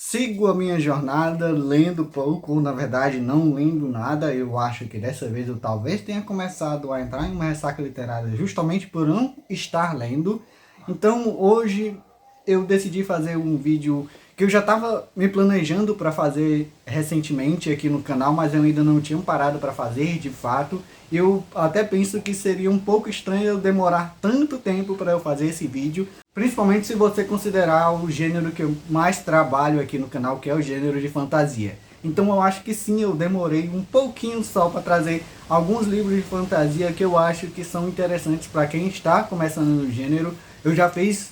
sigo a minha jornada lendo pouco, ou na verdade não lendo nada. Eu acho que dessa vez eu talvez tenha começado a entrar em uma ressaca literária justamente por não estar lendo. Então hoje eu decidi fazer um vídeo que eu já estava me planejando para fazer recentemente aqui no canal, mas eu ainda não tinha parado para fazer de fato. Eu até penso que seria um pouco estranho eu demorar tanto tempo para eu fazer esse vídeo, principalmente se você considerar o gênero que eu mais trabalho aqui no canal, que é o gênero de fantasia. Então eu acho que sim, eu demorei um pouquinho só para trazer alguns livros de fantasia que eu acho que são interessantes para quem está começando no gênero. Eu já fiz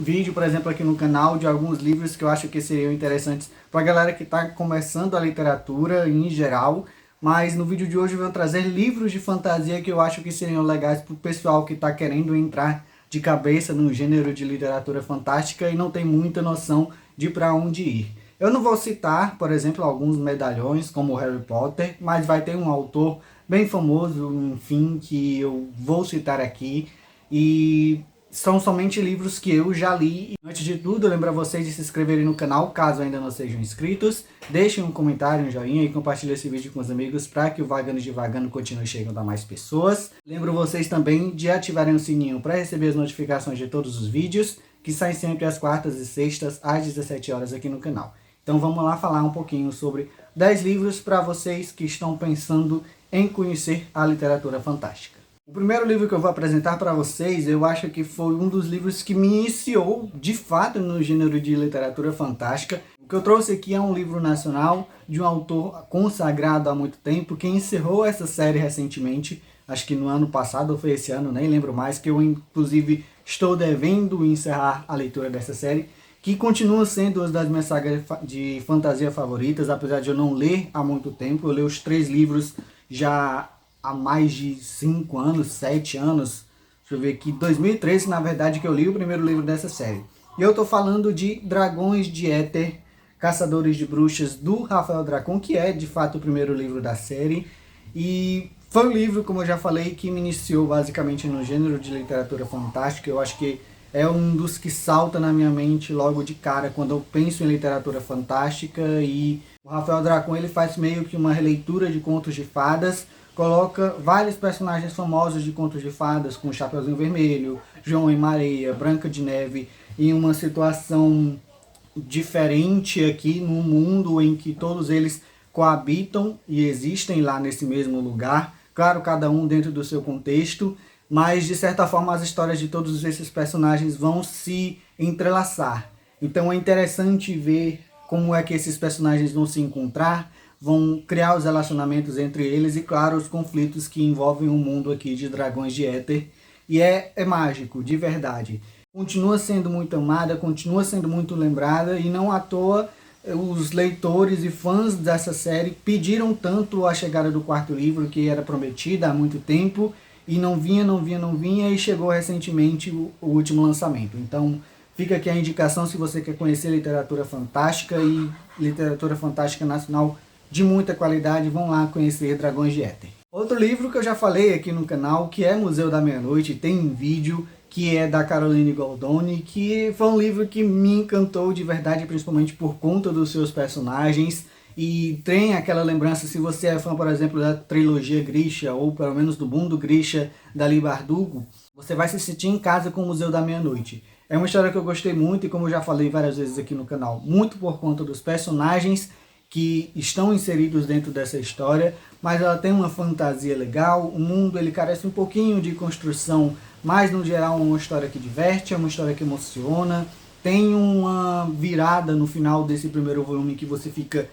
vídeo, por exemplo, aqui no canal de alguns livros que eu acho que seriam interessantes para a galera que está começando a literatura em geral, mas no vídeo de hoje eu vou trazer livros de fantasia que eu acho que seriam legais para o pessoal que está querendo entrar de cabeça no gênero de literatura fantástica e não tem muita noção de para onde ir. Eu não vou citar, por exemplo, alguns medalhões como Harry Potter, mas vai ter um autor bem famoso, enfim, que eu vou citar aqui, e são somente livros que eu já li. Antes de tudo, lembro a vocês de se inscreverem no canal, caso ainda não sejam inscritos. Deixem um comentário, um joinha e compartilhem esse vídeo com os amigos para que o Vagando Divagando continue chegando a mais pessoas. Lembro vocês também de ativarem o sininho para receber as notificações de todos os vídeos, que saem sempre às quartas e sextas, às 17 horas aqui no canal. Então vamos lá falar um pouquinho sobre 10 livros para vocês que estão pensando em conhecer a literatura fantástica. O primeiro livro que eu vou apresentar para vocês, eu acho que foi um dos livros que me iniciou de fato no gênero de literatura fantástica. O que eu trouxe aqui é um livro nacional de um autor consagrado há muito tempo, que encerrou essa série recentemente, acho que no ano passado ou foi esse ano, nem lembro mais, que eu inclusive estou devendo encerrar a leitura dessa série, que continua sendo uma das minhas sagas de fantasia favoritas, apesar de eu não ler há muito tempo. Eu li os 3 livros já há mais de 5 anos, 7 anos, deixa eu ver aqui, 2013 na verdade que eu li o primeiro livro dessa série. E eu estou falando de Dragões de Éter, Caçadores de Bruxas, do Rafael Dracon, que é de fato o primeiro livro da série. E foi um livro, como eu já falei, que me iniciou basicamente no gênero de literatura fantástica. Eu acho que é um dos que salta na minha mente logo de cara quando eu penso em literatura fantástica. E o Rafael Dracon ele faz meio que uma releitura de contos de fadas, coloca vários personagens famosos de contos de fadas, como Chapeuzinho Vermelho, João e Maria, Branca de Neve, em uma situação diferente aqui no mundo em que todos eles coabitam e existem lá nesse mesmo lugar. Claro, cada um dentro do seu contexto, mas de certa forma as histórias de todos esses personagens vão se entrelaçar. Então é interessante ver como é que esses personagens vão se encontrar, vão criar os relacionamentos entre eles e, claro, os conflitos que envolvem o mundo aqui de Dragões de Éter. E é mágico, de verdade. Continua sendo muito amada, continua sendo muito lembrada, e não à toa os leitores e fãs dessa série pediram tanto a chegada do 4º livro, que era prometida há muito tempo, e não vinha, e chegou recentemente o último lançamento. Então fica aqui a indicação se você quer conhecer literatura fantástica e literatura fantástica nacional de muita qualidade, vão lá conhecer Dragões de Éter. Outro livro que eu já falei aqui no canal, que é Museu da Meia-Noite, tem um vídeo, que é da Caroline Goldoni, que foi um livro que me encantou de verdade, principalmente por conta dos seus personagens, e tem aquela lembrança, se você é fã, por exemplo, da trilogia Grisha, ou pelo menos do mundo Grisha da Leigh Bardugo, você vai se sentir em casa com o Museu da Meia-Noite. É uma história que eu gostei muito, e como eu já falei várias vezes aqui no canal, muito por conta dos personagens que estão inseridos dentro dessa história, mas ela tem uma fantasia legal. O mundo ele carece um pouquinho de construção, mas no geral é uma história que diverte, é uma história que emociona. Tem uma virada no final desse primeiro volume que você fica,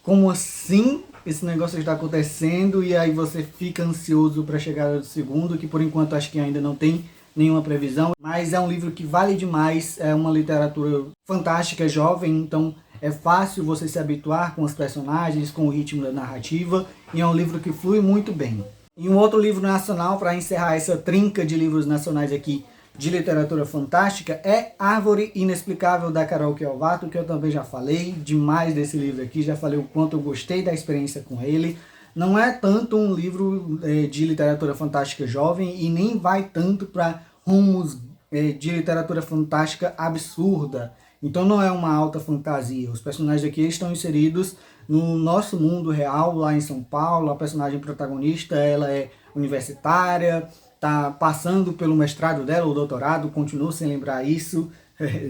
como assim esse negócio está acontecendo? E aí você fica ansioso para a chegada do segundo, que por enquanto acho que ainda não tem nenhuma previsão, mas é um livro que vale demais, é uma literatura fantástica, jovem, então é fácil você se habituar com os personagens, com o ritmo da narrativa, e é um livro que flui muito bem. E um outro livro nacional, para encerrar essa trinca de livros nacionais aqui de literatura fantástica, é Árvore Inexplicável, da Carol Kiovato, que eu também já falei demais desse livro aqui, já falei o quanto eu gostei da experiência com ele. Não é tanto um livro de literatura fantástica jovem, e nem vai tanto para rumos de literatura fantástica absurda. Então não é uma alta fantasia. Os personagens aqui estão inseridos no nosso mundo real, lá em São Paulo. A personagem protagonista, ela é universitária, está passando pelo mestrado dela, ou doutorado, continuo sem lembrar isso,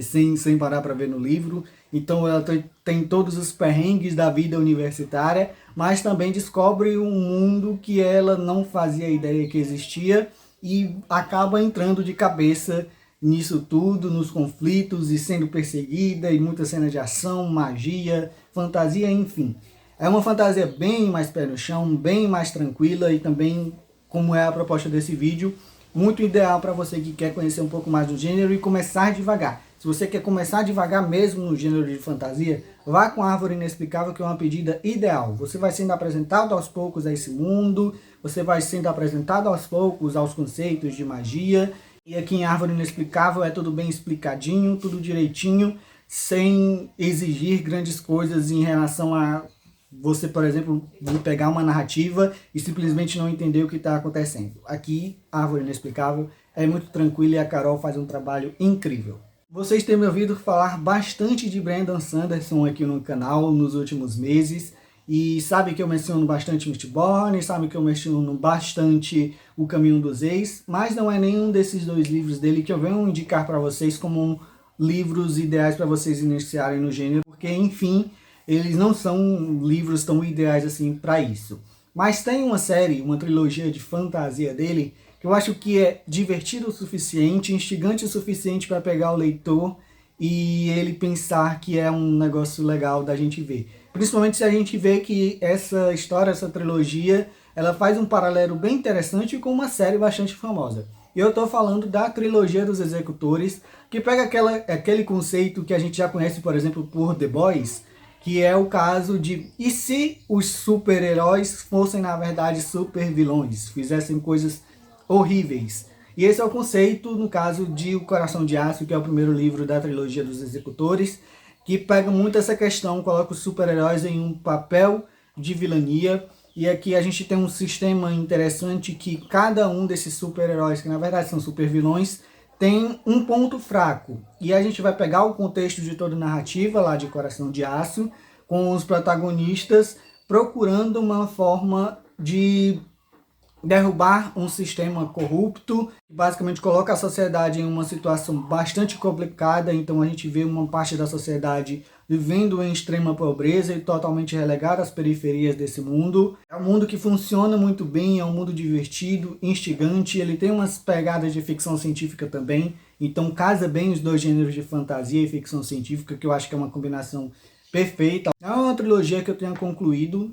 sem parar para ver no livro. Então ela tem todos os perrengues da vida universitária, mas também descobre um mundo que ela não fazia ideia que existia e acaba entrando de cabeça nisso tudo, nos conflitos e sendo perseguida, e muita cena de ação, magia, fantasia, enfim. É uma fantasia bem mais pé no chão, bem mais tranquila e também, como é a proposta desse vídeo, muito ideal para você que quer conhecer um pouco mais do gênero e começar devagar. Se você quer começar devagar mesmo no gênero de fantasia, vá com a Árvore Inexplicável, que é uma pedida ideal. Você vai sendo apresentado aos poucos a esse mundo, você vai sendo apresentado aos poucos aos conceitos de magia, e aqui em Árvore Inexplicável é tudo bem explicadinho, tudo direitinho, sem exigir grandes coisas em relação a você, por exemplo, pegar uma narrativa e simplesmente não entender o que está acontecendo. Aqui, Árvore Inexplicável é muito tranquilo e a Carol faz um trabalho incrível. Vocês têm me ouvido falar bastante de Brandon Sanderson aqui no canal nos últimos meses. E sabe que eu menciono bastante Mistborn, sabe que eu menciono bastante O Caminho dos Ex, mas não é nenhum desses dois livros dele que eu venho indicar para vocês como livros ideais para vocês iniciarem no gênero, porque, enfim, eles não são livros tão ideais assim para isso. Mas tem uma série, uma trilogia de fantasia dele, que eu acho que é divertido o suficiente, instigante o suficiente para pegar o leitor e ele pensar que é um negócio legal da gente ver. Principalmente se a gente vê que essa história, essa trilogia, ela faz um paralelo bem interessante com uma série bastante famosa. E eu estou falando da trilogia dos Executores, que pega aquele conceito que a gente já conhece, por exemplo, por The Boys, que é o caso de e se os super-heróis fossem, na verdade, super-vilões, fizessem coisas horríveis. E esse é o conceito, no caso de O Coração de Aço, que é o primeiro livro da trilogia dos Executores, que pega muito essa questão, coloca os super-heróis em um papel de vilania. E aqui a gente tem um sistema interessante que cada um desses super-heróis, que na verdade são super-vilões, tem um ponto fraco. E a gente vai pegar o contexto de toda a narrativa lá de Coração de Aço, com os protagonistas procurando uma forma de derrubar um sistema corrupto, que basicamente coloca a sociedade em uma situação bastante complicada. Então a gente vê uma parte da sociedade vivendo em extrema pobreza e totalmente relegada às periferias desse mundo. É um mundo que funciona muito bem, é um mundo divertido, instigante, ele tem umas pegadas de ficção científica também, então casa bem os dois gêneros de fantasia e ficção científica, que eu acho que é uma combinação perfeita. É uma trilogia que eu tenho concluído,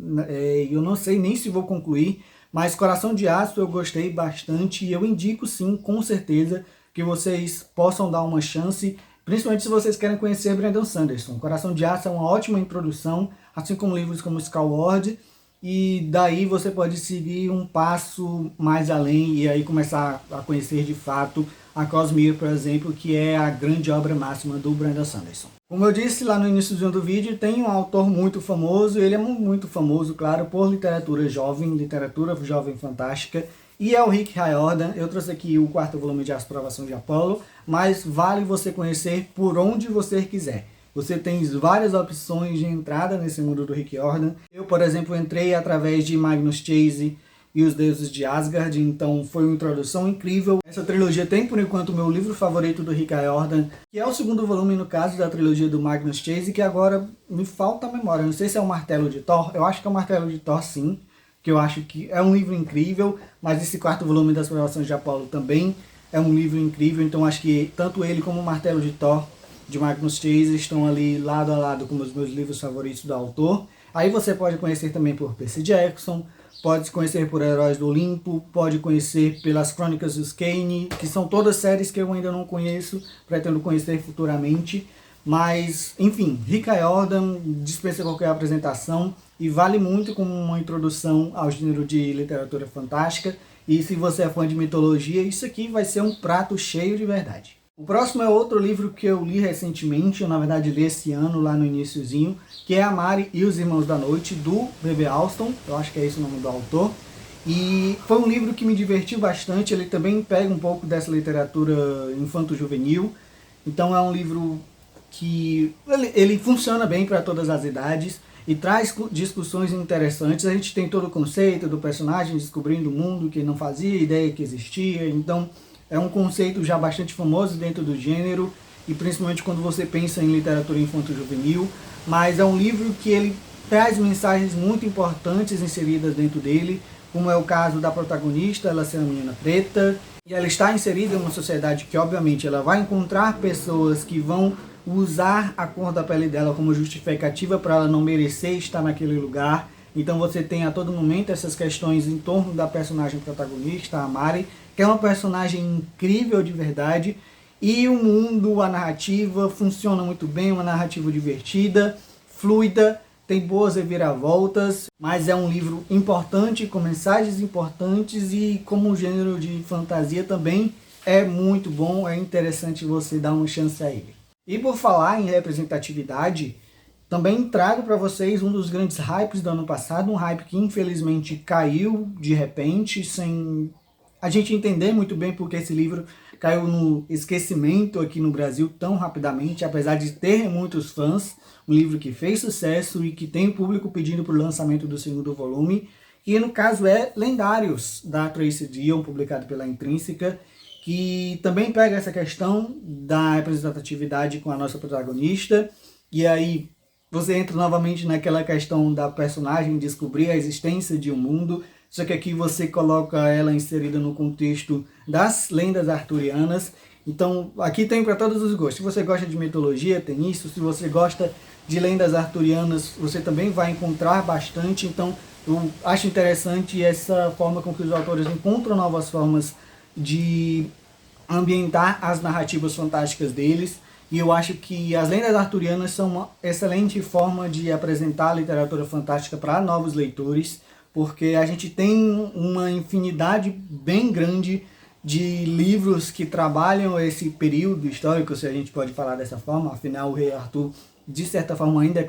eu não sei nem se vou concluir, mas Coração de Aço eu gostei bastante e eu indico sim, com certeza, que vocês possam dar uma chance, principalmente se vocês querem conhecer Brandon Sanderson. Coração de Aço é uma ótima introdução, assim como livros como Skyward, e daí você pode seguir um passo mais além e aí começar a conhecer de fato a Cosmere, por exemplo, que é a grande obra máxima do Brandon Sanderson. Como eu disse lá no início do vídeo, tem um autor muito famoso, ele é muito famoso, claro, por literatura jovem fantástica, e é o Rick Riordan. Eu trouxe aqui o 4º volume de As Provações de Apolo, mas vale você conhecer por onde você quiser. Você tem várias opções de entrada nesse mundo do Rick Riordan. Eu, por exemplo, entrei através de Magnus Chase e os Deuses de Asgard, então foi uma introdução incrível. Essa trilogia tem, por enquanto, o meu livro favorito do Rick Riordan, que é o 2º volume, no caso, da trilogia do Magnus Chase, que agora me falta a memória. Não sei se é o Martelo de Thor, eu acho que é o Martelo de Thor, sim, que eu acho que é um livro incrível, mas esse 4º volume das Provações de Apolo também é um livro incrível, então acho que tanto ele como o Martelo de Thor, de Magnus Chase, estão ali lado a lado com os meus livros favoritos do autor. Aí você pode conhecer também por Percy Jackson, pode conhecer por Heróis do Olimpo, pode conhecer pelas Crônicas dos Kane, que são todas séries que eu ainda não conheço, pretendo conhecer futuramente. Mas, enfim, Rick Riordan dispensa qualquer apresentação e vale muito como uma introdução ao gênero de literatura fantástica. E se você é fã de mitologia, isso aqui vai ser um prato cheio de verdade. O próximo é outro livro que eu li recentemente, ou na verdade li esse ano, lá no iniciozinho, que é A Mari e os Irmãos da Noite, do B.B. Alston, eu acho que é esse o nome do autor. E foi um livro que me divertiu bastante, ele também pega um pouco dessa literatura infanto-juvenil, então é um livro que ele funciona bem para todas as idades e traz discussões interessantes. A gente tem todo o conceito do personagem descobrindo o mundo que não fazia ideia que existia, então é um conceito já bastante famoso dentro do gênero, e principalmente quando você pensa em literatura infanto-juvenil, mas é um livro que ele traz mensagens muito importantes inseridas dentro dele, como é o caso da protagonista, ela ser uma menina preta, e ela está inserida em uma sociedade que obviamente ela vai encontrar pessoas que vão usar a cor da pele dela como justificativa para ela não merecer estar naquele lugar. Então você tem a todo momento essas questões em torno da personagem protagonista, a Mari, que é uma personagem incrível de verdade, e o mundo, a narrativa funciona muito bem, uma narrativa divertida, fluida, tem boas reviravoltas, mas é um livro importante, com mensagens importantes, e como um gênero de fantasia também é muito bom, é interessante você dar uma chance a ele. E por falar em representatividade, também trago para vocês um dos grandes hypes do ano passado, um hype que infelizmente caiu de repente, sem a gente entender muito bem porque esse livro caiu no esquecimento aqui no Brasil tão rapidamente, apesar de ter muitos fãs, um livro que fez sucesso e que tem o público pedindo para o lançamento do segundo volume, que no caso é Lendários, da Tracy Deonn, publicado pela Intrínseca, que também pega essa questão da representatividade com a nossa protagonista, e aí você entra novamente naquela questão da personagem descobrir a existência de um mundo, só que aqui você coloca ela inserida no contexto das lendas arturianas. Então aqui tem para todos os gostos. Se você gosta de mitologia, tem isso. Se você gosta de lendas arturianas, você também vai encontrar bastante. Então eu acho interessante essa forma com que os autores encontram novas formas de ambientar as narrativas fantásticas deles, e eu acho que as lendas arturianas são uma excelente forma de apresentar a literatura fantástica para novos leitores, porque a gente tem uma infinidade bem grande de livros que trabalham esse período histórico, se a gente pode falar dessa forma. Afinal, o Rei Arthur, de certa forma, ainda é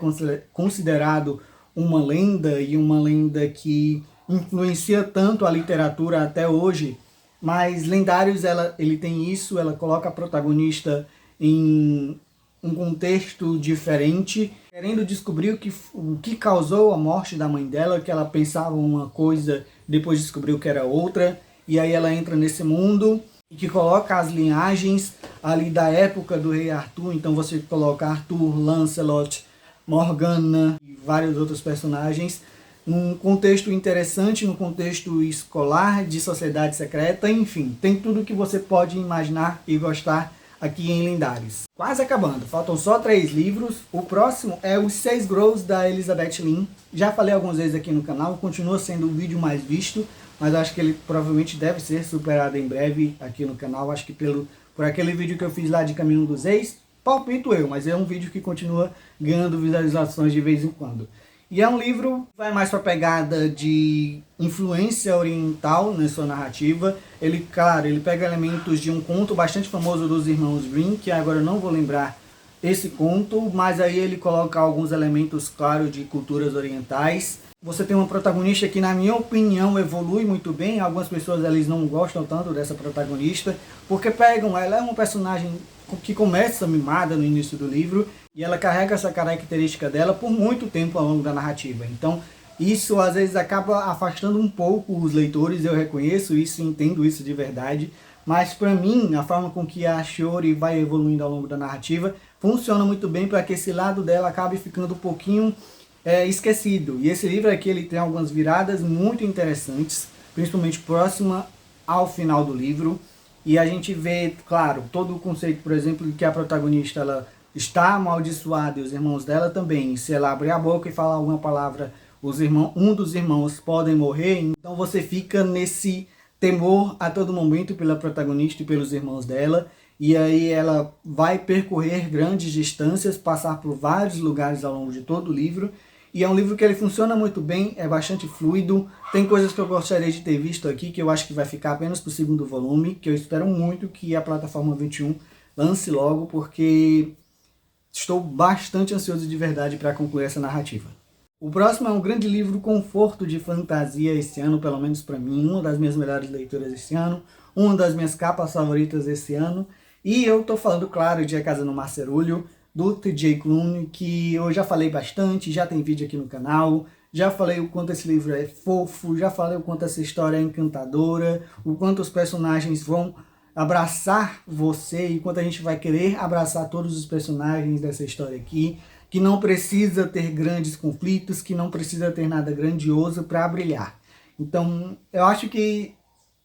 considerado uma lenda, e uma lenda que influencia tanto a literatura até hoje. Mas Lendários, ele tem isso, ela coloca a protagonista em um contexto diferente, querendo descobrir o que causou a morte da mãe dela, que ela pensava uma coisa, depois descobriu que era outra, e aí ela entra nesse mundo, que coloca as linhagens ali da época do Rei Arthur. Então você coloca Arthur, Lancelot, Morgana e vários outros personagens, num contexto interessante, num contexto escolar, de sociedade secreta, enfim, tem tudo que você pode imaginar e gostar aqui em Lendários. Quase acabando, faltam só 3 livros. O próximo é Os 6 Grows, da Elizabeth Lynn. Já falei algumas vezes aqui no canal, continua sendo o vídeo mais visto, mas acho que ele provavelmente deve ser superado em breve aqui no canal. Acho que por aquele vídeo que eu fiz lá de Caminho dos Reis, palpito eu, mas é um vídeo que continua ganhando visualizações de vez em quando. E é um livro que vai mais para a pegada de influência oriental na sua narrativa. Ele, claro, ele pega elementos de um conto bastante famoso dos irmãos Grimm, que agora eu não vou lembrar esse conto, mas aí ele coloca alguns elementos, claro, de culturas orientais. Você tem uma protagonista que, na minha opinião, evolui muito bem. Algumas pessoas eles não gostam tanto dessa protagonista, porque ela é uma personagem que começa mimada no início do livro, e ela carrega essa característica dela por muito tempo ao longo da narrativa. Então isso às vezes acaba afastando um pouco os leitores, eu reconheço isso, entendo isso de verdade, mas para mim a forma com que a Shiori vai evoluindo ao longo da narrativa funciona muito bem para que esse lado dela acabe ficando um pouquinho esquecido. E esse livro aqui ele tem algumas viradas muito interessantes, principalmente próxima ao final do livro. E a gente vê, claro, todo o conceito, por exemplo, de que a protagonista ela está amaldiçoada e os irmãos dela também. Se ela abrir a boca e falar alguma palavra, um dos irmãos podem morrer. Então você fica nesse temor a todo momento pela protagonista e pelos irmãos dela. E aí ela vai percorrer grandes distâncias, passar por vários lugares ao longo de todo o livro. E é um livro que ele funciona muito bem, é bastante fluido. Tem coisas que eu gostaria de ter visto aqui, que eu acho que vai ficar apenas para o segundo volume, que eu espero muito que a plataforma 21 lance logo, porque estou bastante ansioso de verdade para concluir essa narrativa. O próximo é um grande livro conforto de fantasia esse ano, pelo menos para mim, uma das minhas melhores leituras esse ano, uma das minhas capas favoritas esse ano. E eu estou falando, claro, de A Casa no Marcerulho, do T.J. Klune, que eu já falei bastante, já tem vídeo aqui no canal, já falei o quanto esse livro é fofo, já falei o quanto essa história é encantadora, o quanto os personagens vão abraçar você e quanto a gente vai querer abraçar todos os personagens dessa história aqui, que não precisa ter grandes conflitos, que não precisa ter nada grandioso para brilhar. Então, eu acho que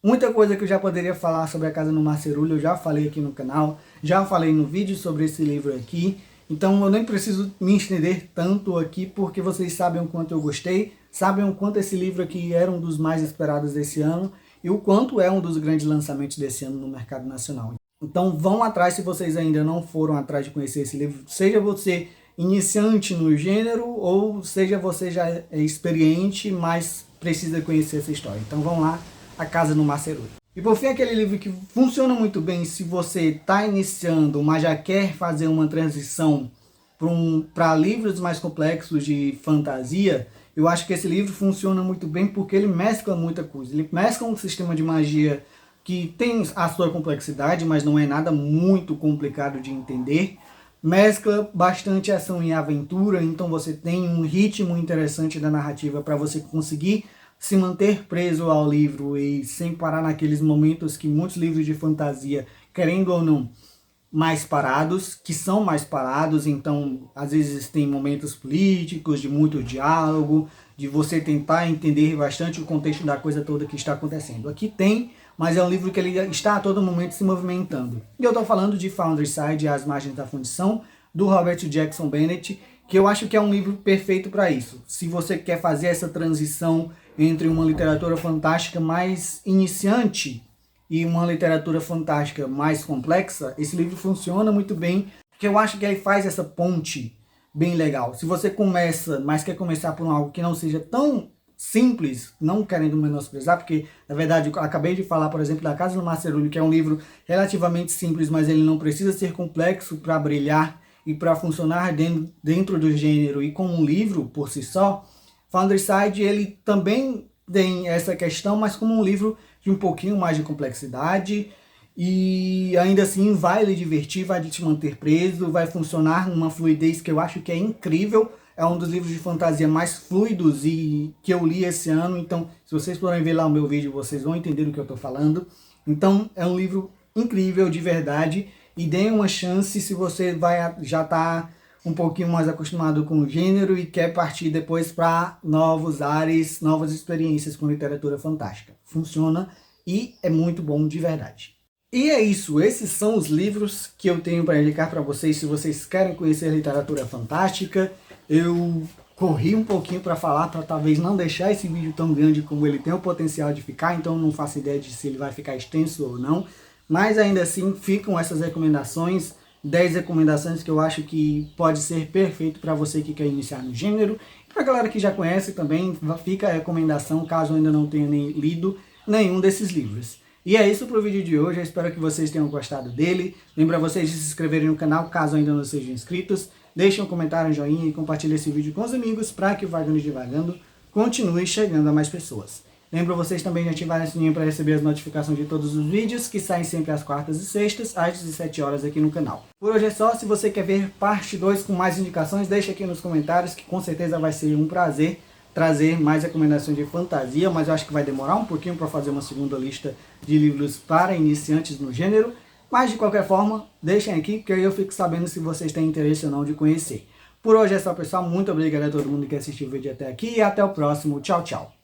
muita coisa que eu já poderia falar sobre A Casa no Macerulho, eu já falei aqui no canal, já falei no vídeo sobre esse livro aqui, então eu nem preciso me estender tanto aqui, porque vocês sabem o quanto eu gostei, sabem o quanto esse livro aqui era um dos mais esperados desse ano, e o quanto é um dos grandes lançamentos desse ano no mercado nacional. Então vão atrás se vocês ainda não foram atrás de conhecer esse livro, seja você iniciante no gênero, ou seja você já é experiente, mas precisa conhecer essa história. Então vão lá, A Casa no Macerulho. E por fim, aquele livro que funciona muito bem se você está iniciando, mas já quer fazer uma transição para livros mais complexos de fantasia, eu acho que esse livro funciona muito bem porque ele mescla muita coisa. Ele mescla um sistema de magia que tem a sua complexidade, mas não é nada muito complicado de entender. Mescla bastante ação e aventura, então você tem um ritmo interessante da narrativa para você conseguir se manter preso ao livro e sem parar naqueles momentos que muitos livros de fantasia, querendo ou não, mais parados, que são mais parados, então às vezes tem momentos políticos, de muito diálogo, de você tentar entender bastante o contexto da coisa toda que está acontecendo. Aqui tem, mas é um livro que ele está a todo momento se movimentando. E eu estou falando de Founderside, As Margens da Fundição, do Robert Jackson Bennett, que eu acho que é um livro perfeito para isso. Se você quer fazer essa transição entre uma literatura fantástica mais iniciante e uma literatura fantástica mais complexa, esse livro funciona muito bem, porque eu acho que ele faz essa ponte bem legal. Se você começa, mas quer começar por algo que não seja tão simples, não querendo menosprezar, porque na verdade eu acabei de falar, por exemplo, da Casa no Macerulho, que é um livro relativamente simples, mas ele não precisa ser complexo para brilhar e para funcionar dentro do gênero e como um livro por si só. Founderside, ele também tem essa questão, mas como um livro de um pouquinho mais de complexidade, e ainda assim vai lhe divertir, vai te manter preso, vai funcionar numa fluidez que eu acho que é incrível. É um dos livros de fantasia mais fluidos e que eu li esse ano, então se vocês forem ver lá o meu vídeo, vocês vão entender do que eu estou falando. Então é um livro incrível de verdade, e deem uma chance se você já está um pouquinho mais acostumado com o gênero e quer partir depois para novos ares, novas experiências com literatura fantástica. Funciona e é muito bom de verdade. E é isso, esses são os livros que eu tenho para indicar para vocês se vocês querem conhecer literatura fantástica. Eu corri um pouquinho para falar, para talvez não deixar esse vídeo tão grande como ele tem o potencial de ficar, então não faço ideia de se ele vai ficar extenso ou não. Mas ainda assim ficam essas recomendações, 10 recomendações que eu acho que pode ser perfeito para você que quer iniciar no gênero. E para a galera que já conhece também, fica a recomendação caso ainda não tenha nem lido nenhum desses livros. E é isso para o vídeo de hoje, eu espero que vocês tenham gostado dele. Lembra vocês de se inscreverem no canal caso ainda não sejam inscritos. Deixem um comentário, um joinha e compartilhem esse vídeo com os amigos para que o Vagando Divagando continue chegando a mais pessoas. Lembro vocês também de ativarem o sininho para receber as notificações de todos os vídeos que saem sempre às quartas e sextas, às 17 horas aqui no canal. Por hoje é só, se você quer ver parte 2 com mais indicações, deixa aqui nos comentários que com certeza vai ser um prazer trazer mais recomendações de fantasia, mas eu acho que vai demorar um pouquinho para fazer uma segunda lista de livros para iniciantes no gênero. Mas de qualquer forma, deixem aqui que aí eu fico sabendo se vocês têm interesse ou não de conhecer. Por hoje é só, pessoal. Muito obrigado a todo mundo que assistiu o vídeo até aqui e até o próximo. Tchau, tchau.